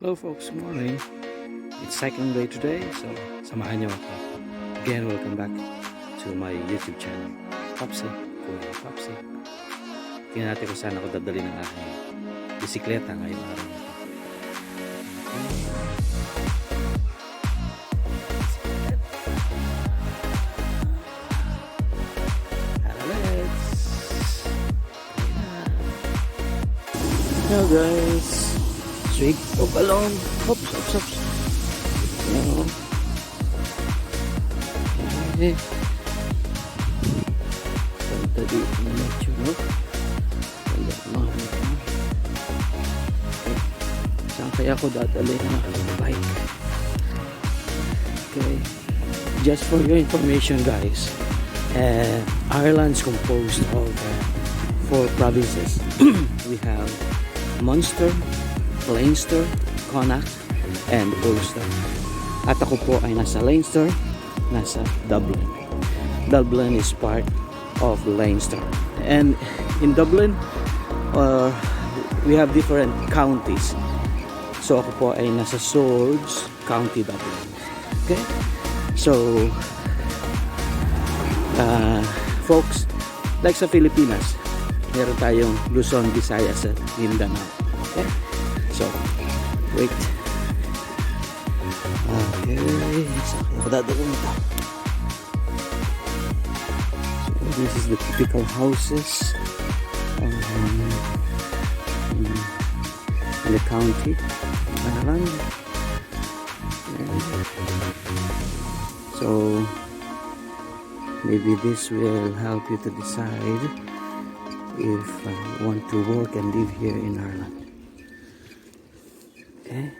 Hello folks, good morning. It's second day today, so samahan niyo ako. Again, welcome back to my YouTube channel. Popsy, Kuya Popsy. Tingnan natin kung saan ako dadali ng aking bisikleta ngayong araw na ito. Let's! Hello guys! Swig of balloon. Oops. Ayan. Okay. Ganda dito na medyo, no? Ganda mga okay. Saan kaya ako dadali na bike? Okay. Just for your information guys, Ireland's composed of 4 provinces. We have Munster, Leinster, Connacht, and Ulster. At ako po ay nasa Leinster, nasa Dublin. Dublin is part of Leinster. And in Dublin, we have different counties. So ako po ay nasa Swords County Dublin. Okay? So, folks, like sa Pilipinas, meron tayong Luzon, Visayas, at Mindanao. Okay? So, wait. Okay. Saan ako dadalhin ito? So, this is the typical houses in the county. Ireland. So, maybe this will help you to decide if you want to work and live here in Ireland. Okay.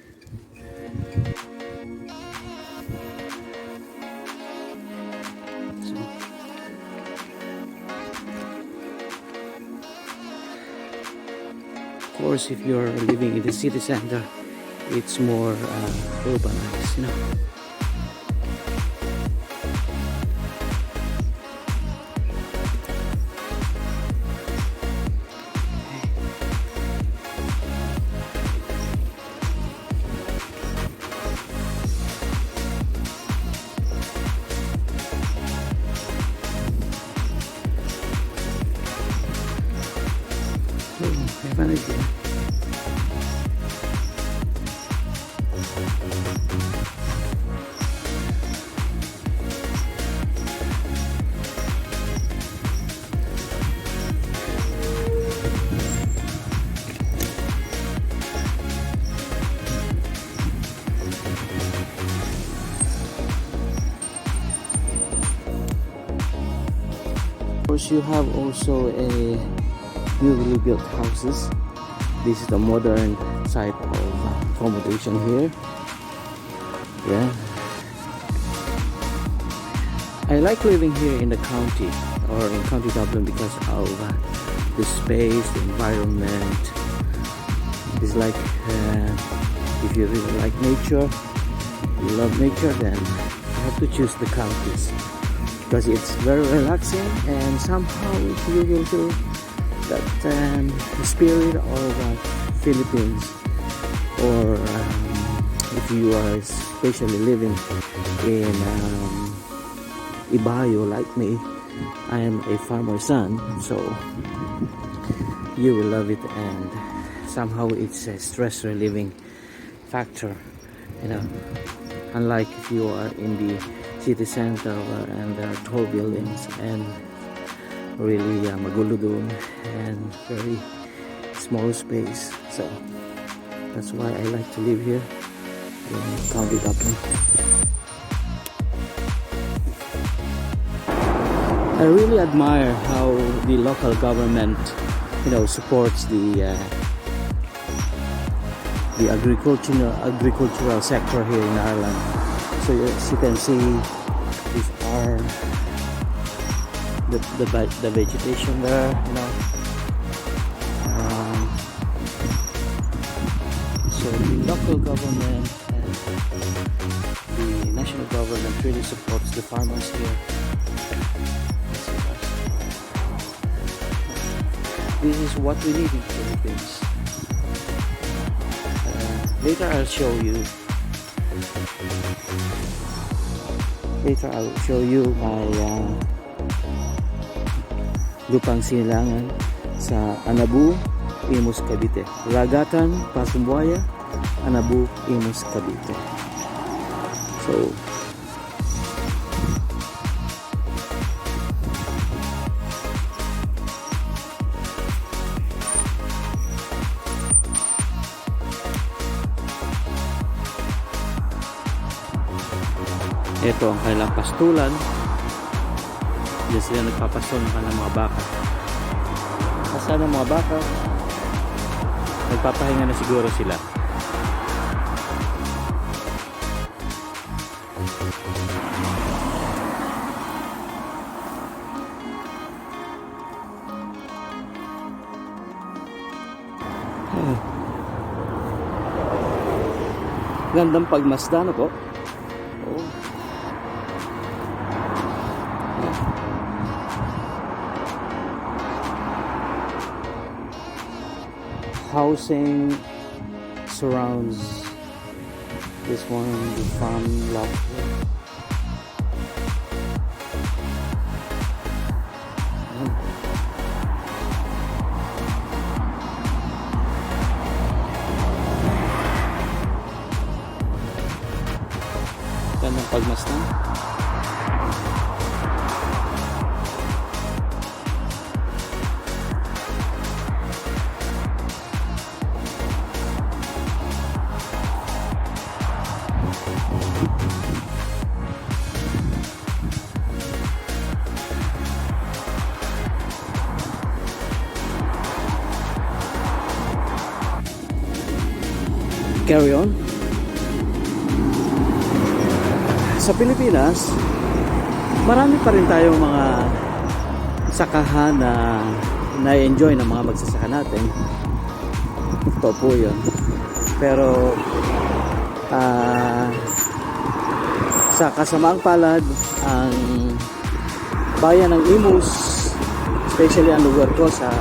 So, of course, if you're living in the city center, it's more urbanized, you know. Of course, you have also a newly built houses. This is the modern type of accommodation here. Yeah, I like living here in the county or in County Dublin because of the space, the environment. It's like if you really like nature, you love nature, then you have to choose the counties because it's very relaxing and somehow you will feel that the spirit of Philippines, or if you are especially living in Ibayo like me, I am a farmer son, so you will love it, and somehow it's a stress relieving factor, you know, unlike if you are in the city center and there are tall buildings and really magulo doon and very small space. So that's why I like to live here in County Dublin. I really admire how the local government, you know, supports the agricultural sector here in Ireland. So as you can see, these are the vegetation there, you know. So the local government and the national government really supports the farmers here. This is what we need in the Philippines. Later I'll show you. Later I'll show you my lupang sinilangan sa Anabu, Imus, Cavite. Ragatan, Pasumbuaya, Anabu, Imus, Cavite. So, ito ang kanilang pastulan. Diyan sila nagpapasto ng kanilang mga baka. Kasama ng mga baka, nagpapahinga na siguro sila. Gandang pagmasdan po. Oh. Housing surrounds this one, the farm lot. Gandang pagmasdan. Carry on. Sa Pilipinas, marami pa rin tayong mga sakahan na na-enjoy ng mga magsasaka natin. Ito po yun. Pero sa kasamaang palad, ang bayan ng Imus, especially ang lugar ko sa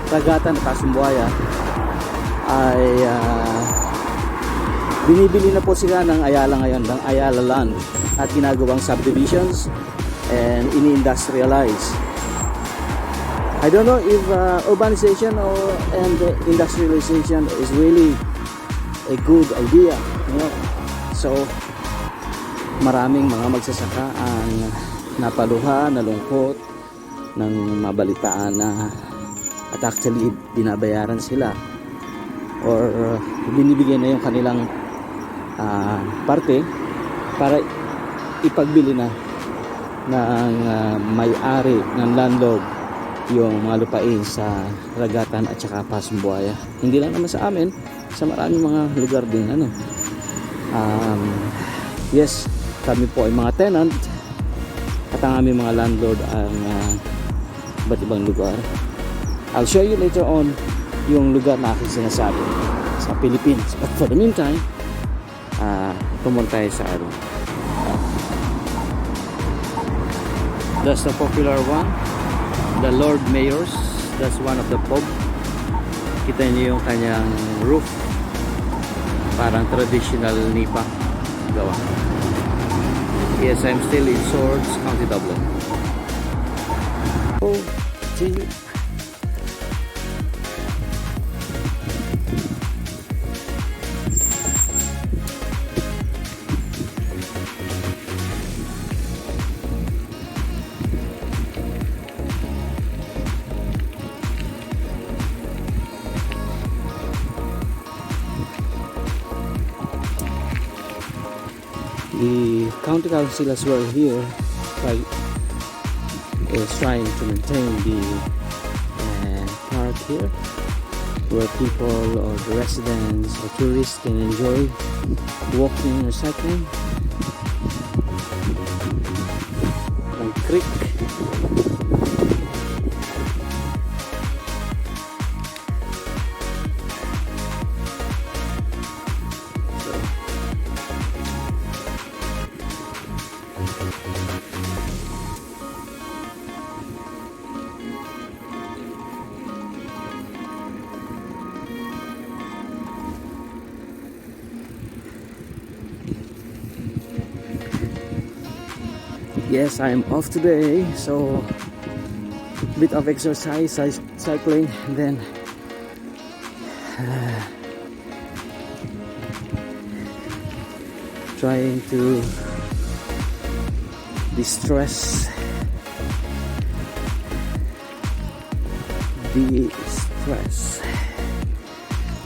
Ragatan at Pasumbuaya, ay binibili na po sila ng Ayala ngayon, ng Ayala land, at ginagawang subdivisions and ini-industrialize. I don't know if urbanization and industrialization is really a good idea, you know? So maraming mga magsasaka ang napaluha, nalungkot ng mabalitaan na at actually binabayaran sila or binibigyan na yung kanilang parte para ipagbili na ng may-ari ng landlord yung mga lupain sa Ragatan at saka Pasumbuaya. Hindi lang naman sa amin, sa maraming mga lugar din yes, kami po ay mga tenant at ang aming mga landlord ang iba't ibang lugar. I'll show you later on yung lugar na aking sinasabi sa Philippines, but for the meantime pumunta tayo sa that's the popular one, the Lord Mayor's. That's one of the pub. Kita niyo yung kanyang roof, parang traditional nipa gawa. Yes, I'm still in Swords, County Dublin. Oh, see you. The county councilors were here trying to maintain the park here where people or the residents or tourists can enjoy walking or cycling. Ang creek. Yes, I'm off today, so bit of exercise, cycling, and then trying to distress the stress,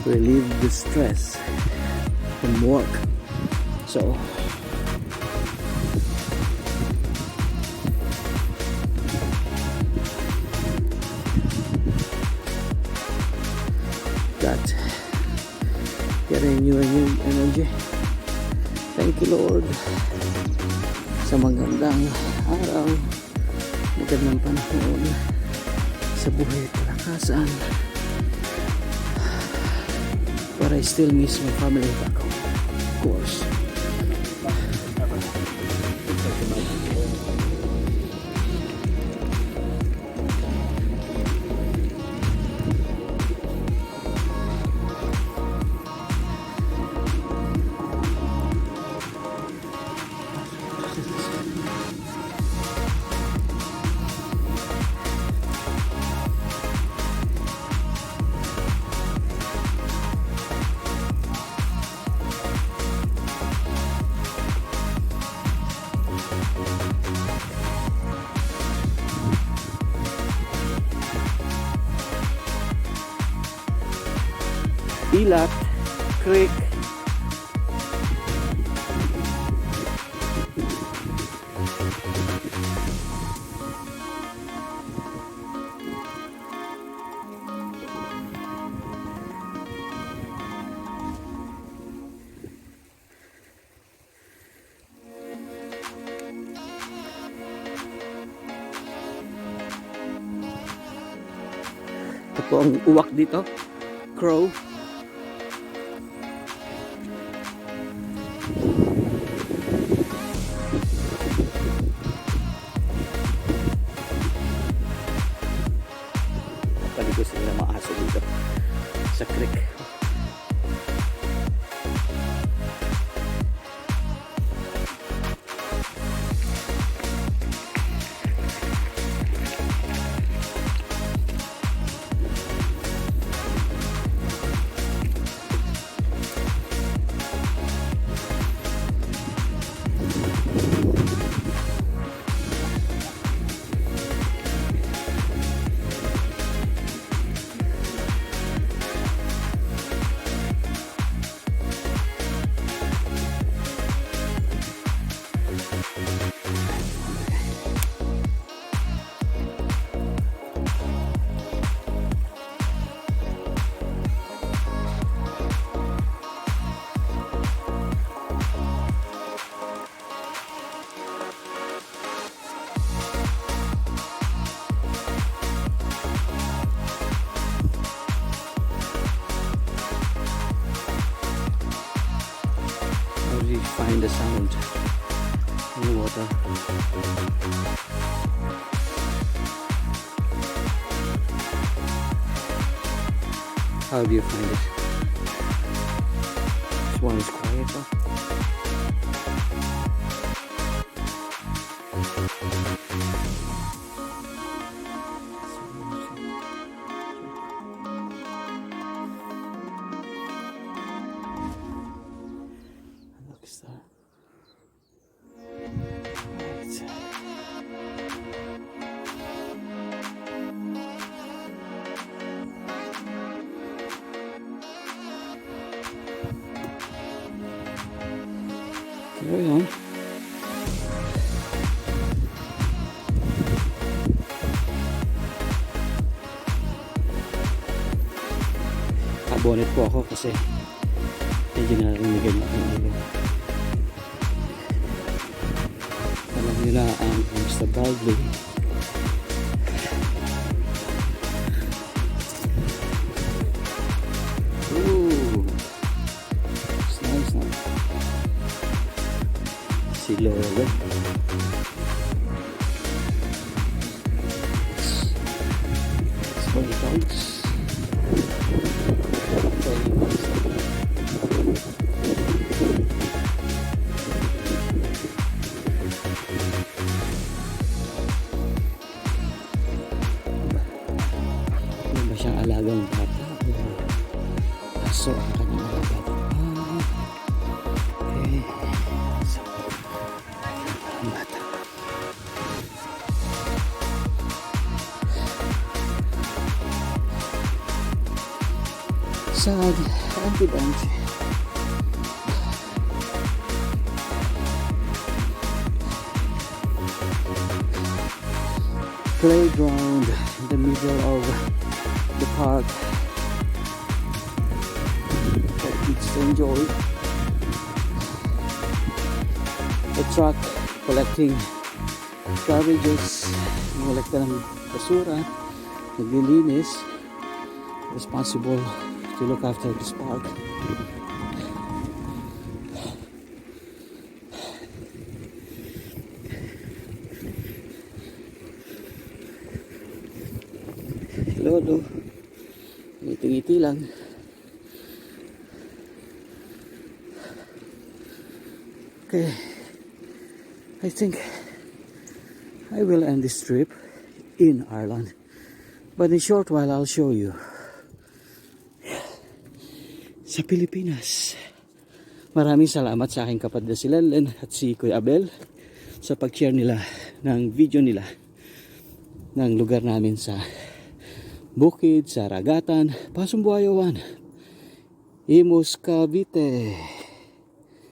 relieve the stress from work. So getting new energy. Thank you, Lord, sa magandang araw, magandang panahon sa buhay at kalakasan. But I still miss my family back home, of course. Ilat Creek. Ito po ang uwak dito, crow. Paligo sila maaso dito sa creek. Find the sound in the water. How do you find it? This one is quieter. Carry on. Bonnet po ako kasi medyo narinigan ako ng ulo. Alam nila ang Mr. Baldwin. It's nice na. Si Lolo. It's for the dogs. sad, empty. Playground in the middle of the park for kids to enjoy. The truck collecting garbages, kolekta ng basura, naglilinis, responsible to look after this park. Lolo, ngiti-ngiti lang. Okay, I think I will end this trip in Ireland, but in a short while I'll show you sa Pilipinas. Maraming salamat sa aking kapatid na si Lenlen at si Kuya Abel sa pag-share nila ng video nila ng lugar namin sa bukid, sa Ragatan, Pasumbuayawan, Imus, Cavite.